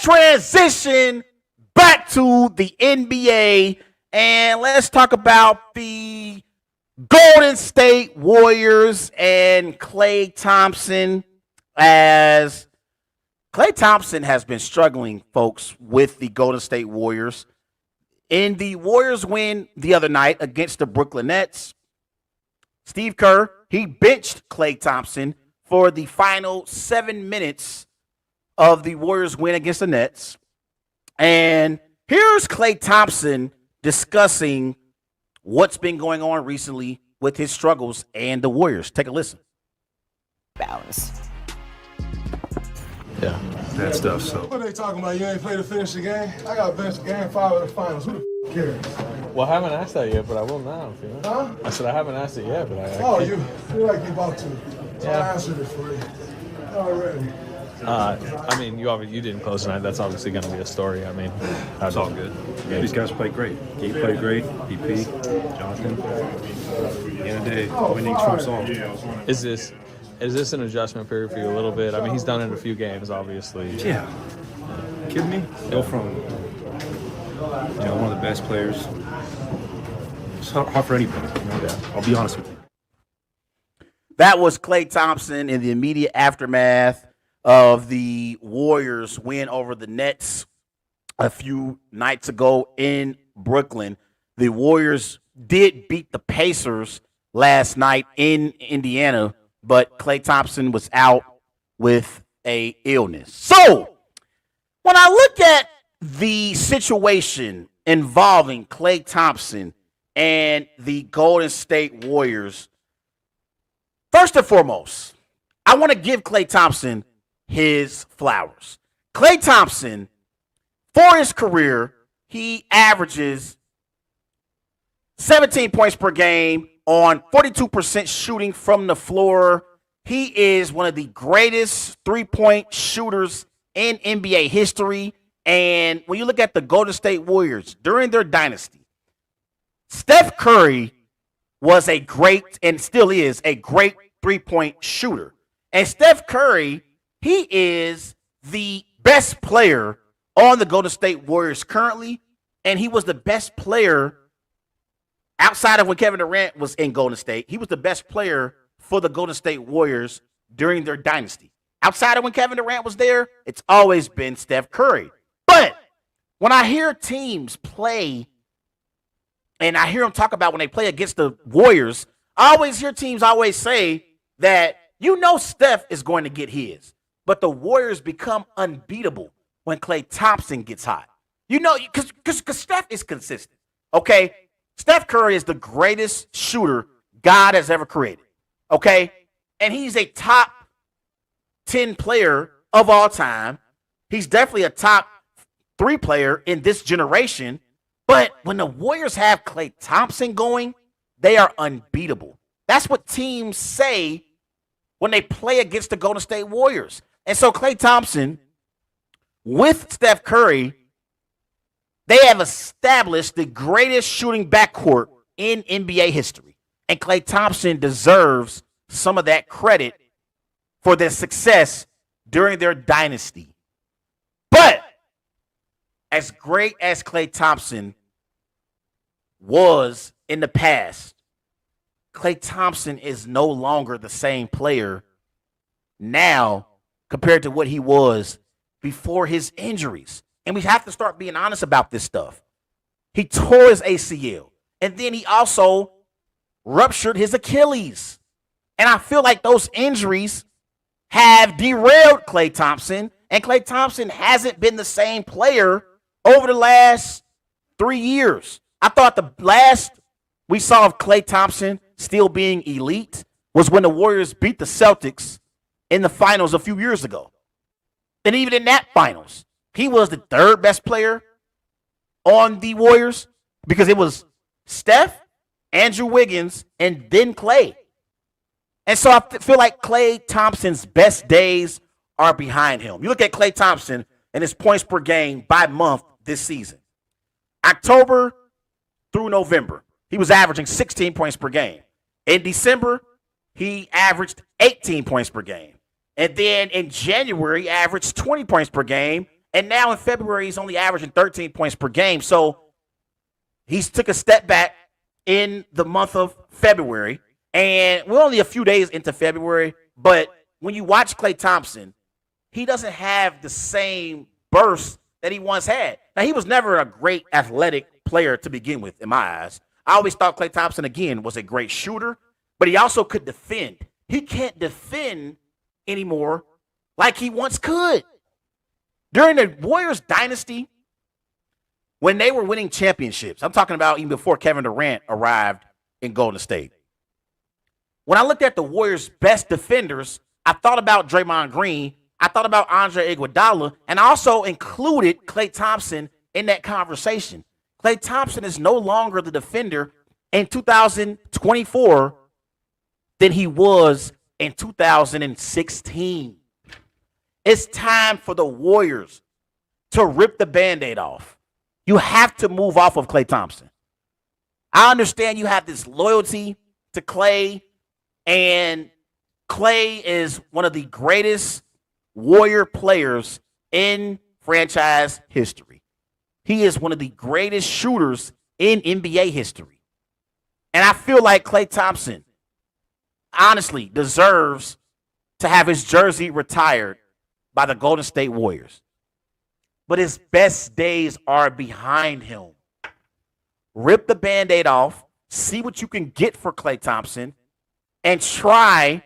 transition back to the NBA and let's talk about the Golden State Warriors and Klay Thompson, as Klay Thompson has been struggling, folks, with the Golden State Warriors. In the Warriors win the other night against the Brooklyn Nets, Steve Kerr, he benched Klay Thompson for the final 7 minutes of the Warriors win against the Nets. And here's Klay Thompson discussing what's been going on recently with his struggles and the Warriors. Take a listen. Bounce. Yeah, that stuff. So what are they talking about? You ain't played to finish the game? I got benched game 5 of the finals. Who the cares? Well, I haven't asked that yet, but I will now. You know? Huh? I said I haven't asked it yet, but I you're like you're about to. So I answered it for you already. I mean, you didn't close tonight. That's obviously going to be a story. I mean, that's all good. Yeah, these guys played great. He played great. BP, Jonathan. At the end of the day, winning trumps all. Is this an adjustment period for you a little bit? I mean, he's done it in a few games, obviously. Yeah. Kidding me? Go from one of the best players. It's hard for anybody. Yeah. I'll be honest with you. That was Klay Thompson in the immediate aftermath of the Warriors win over the Nets a few nights ago in Brooklyn. The Warriors did beat the Pacers last night in Indiana, but Klay Thompson was out with a illness. So when I look at the situation involving Klay Thompson and the Golden State Warriors, first and foremost, I want to give Klay Thompson his flowers. Klay Thompson, for his career, he averages 17 points per game on 42% shooting from the floor. He is one of the greatest three-point shooters in NBA history. And when you look at the Golden State Warriors during their dynasty, Steph Curry was a great, and still is, a great three-point shooter. And Steph Curry, he is the best player on the Golden State Warriors currently, and he was the best player outside of when Kevin Durant was in Golden State. He was the best player for the Golden State Warriors during their dynasty. Outside of when Kevin Durant was there, it's always been Steph Curry. But when I hear teams play, and I hear them talk about when they play against the Warriors, I always hear teams always say that Steph is going to get his. But the Warriors become unbeatable when Klay Thompson gets hot. Because Steph is consistent, okay? Steph Curry is the greatest shooter God has ever created, okay? And he's a top 10 player of all time. He's definitely a top 3 player in this generation. But when the Warriors have Klay Thompson going, they are unbeatable. That's what teams say when they play against the Golden State Warriors. And so Klay Thompson, with Steph Curry, they have established the greatest shooting backcourt in NBA history. And Klay Thompson deserves some of that credit for their success during their dynasty. But as great as Klay Thompson was in the past, Klay Thompson is no longer the same player now compared to what he was before his injuries. And we have to start being honest about this stuff. He tore his ACL, and then he also ruptured his Achilles. And I feel like those injuries have derailed Klay Thompson, and Klay Thompson hasn't been the same player over the last 3 years. I thought the last we saw of Klay Thompson still being elite was when the Warriors beat the Celtics in the finals a few years ago. And even in that finals, he was the third best player on the Warriors because it was Steph, Andrew Wiggins, and then Klay. And so I feel like Klay Thompson's best days are behind him. You look at Klay Thompson and his points per game by month this season. October through November, he was averaging 16 points per game. In December, he averaged 18 points per game. And then in January, he averaged 20 points per game. And now in February, he's only averaging 13 points per game. So he's took a step back in the month of February. And we're only a few days into February. But when you watch Klay Thompson, he doesn't have the same burst that he once had. Now, he was never a great athletic player to begin with, in my eyes. I always thought Klay Thompson, again, was a great shooter, but he also could defend. He can't defend anymore like he once could. During the Warriors dynasty, when they were winning championships, I'm talking about even before Kevin Durant arrived in Golden State. When I looked at the Warriors' best defenders, I thought about Draymond Green, I thought about Andre Iguodala, and I also included Klay Thompson in that conversation. Klay Thompson is no longer the defender in 2024 than he was in 2016. It's time for the Warriors to rip the Band-Aid off. You have to move off of Klay Thompson. I understand you have this loyalty to Klay, and Klay is one of the greatest Warrior players in franchise history. He is one of the greatest shooters in NBA history. And I feel like Klay Thompson honestly deserves to have his jersey retired by the Golden State Warriors. But his best days are behind him. Rip the Band-Aid off, see what you can get for Klay Thompson, and try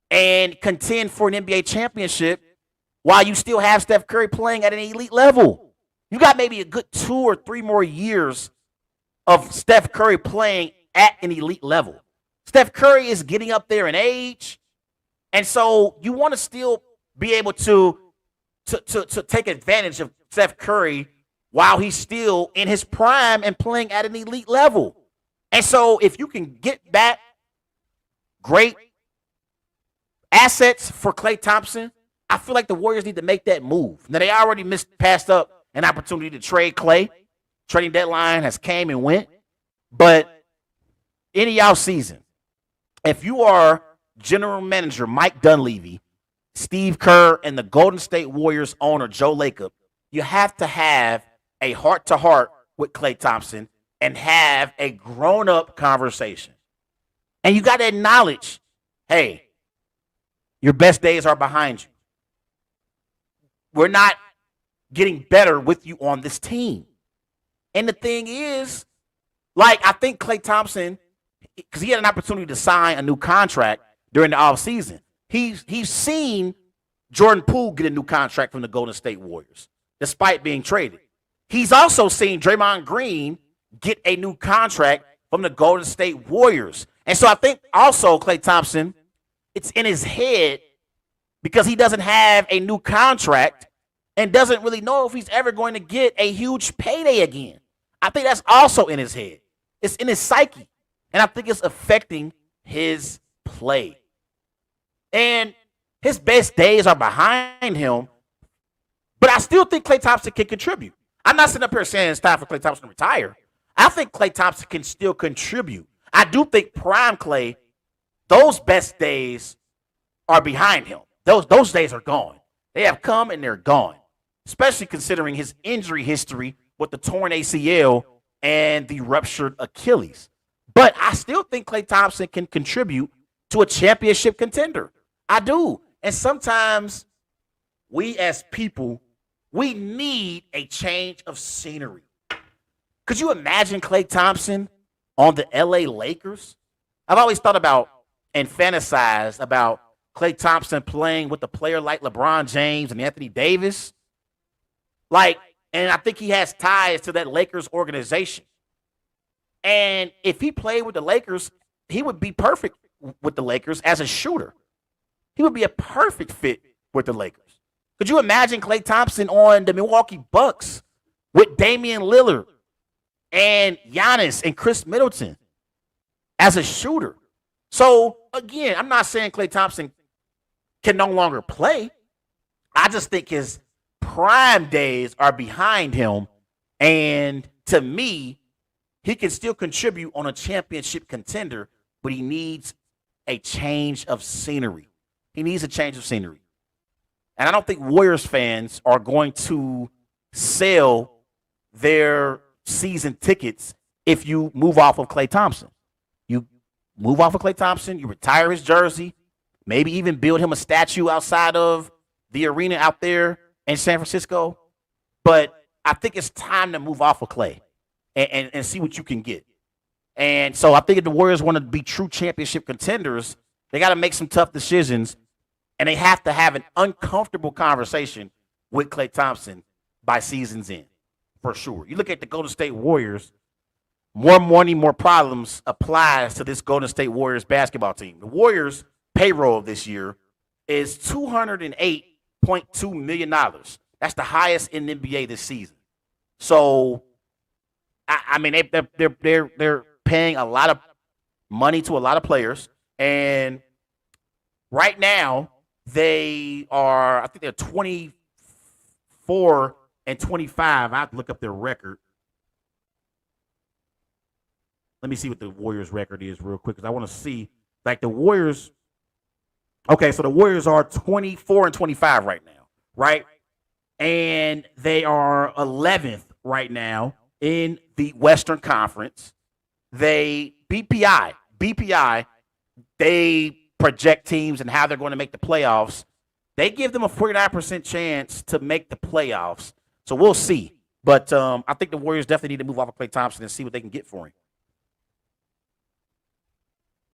and contend for an NBA championship while you still have Steph Curry playing at an elite level. You got maybe a good 2 or 3 more years of Steph Curry playing at an elite level. Steph Curry is getting up there in age, and so you want to still be able to take advantage of Steph Curry while he's still in his prime and playing at an elite level. And so if you can get back great assets for Klay Thompson, I feel like the Warriors need to make that move. Now, they already passed up an opportunity to trade Klay. Trading deadline has came and went. But any offseason, if you are general manager Mike Dunleavy, Steve Kerr, and the Golden State Warriors owner Joe Lacob, you have to have a heart-to-heart with Klay Thompson and have a grown-up conversation. And you got to acknowledge, hey, your best days are behind you. We're not getting better with you on this team. And the thing is, like, I think Klay Thompson, because he had an opportunity to sign a new contract during the offseason, he's seen Jordan Poole get a new contract from the Golden State Warriors, despite being traded. He's also seen Draymond Green get a new contract from the Golden State Warriors. And so I think also Klay Thompson, it's in his head because he doesn't have a new contract and doesn't really know if he's ever going to get a huge payday again. I think that's also in his head. It's in his psyche. And I think it's affecting his play. And his best days are behind him. But I still think Klay Thompson can contribute. I'm not sitting up here saying it's time for Klay Thompson to retire. I think Klay Thompson can still contribute. I do think prime Klay, those best days are behind him. Those days are gone. They have come and they're gone, especially considering his injury history with the torn ACL and the ruptured Achilles. But I still think Klay Thompson can contribute to a championship contender. I do. And sometimes we as people, we need a change of scenery. Could you imagine Klay Thompson on the LA Lakers? I've always thought about and fantasized about Klay Thompson playing with a player like LeBron James and Anthony Davis. And I think he has ties to that Lakers organization. And if he played with the Lakers, he would be perfect with the Lakers as a shooter. He would be a perfect fit with the Lakers. Could you imagine Klay Thompson on the Milwaukee Bucks with Damian Lillard and Giannis and Chris Middleton as a shooter? So, again, I'm not saying Klay Thompson can no longer play. I just think his prime days are behind him. And to me, he can still contribute on a championship contender, but he needs a change of scenery. He needs a change of scenery. And I don't think Warriors fans are going to sell their season tickets if you move off of Klay Thompson. You move off of Klay Thompson, you retire his jersey, maybe even build him a statue outside of the arena out there in San Francisco. But I think it's time to move off of Klay and see what you can get. And so I think if the Warriors want to be true championship contenders, they got to make some tough decisions, and they have to have an uncomfortable conversation with Klay Thompson by season's end, for sure. You look at the Golden State Warriors, more money, more problems applies to this Golden State Warriors basketball team. The Warriors' payroll this year is $208.2 million. That's the highest in the NBA this season. So, I mean, they're paying a lot of money to a lot of players, and right now they are, I think they're 24 and 25. I have to look up their record. Let me see what the Warriors' record is real quick, because I want to see, like, the Warriors. Okay, so the Warriors are 24 and 25 right now, right? And they are 11th right now in the Western Conference. BPI, they project teams and how they're going to make the playoffs. They give them a 49% chance to make the playoffs. So we'll see. But I think the Warriors definitely need to move off of Klay Thompson and see what they can get for him.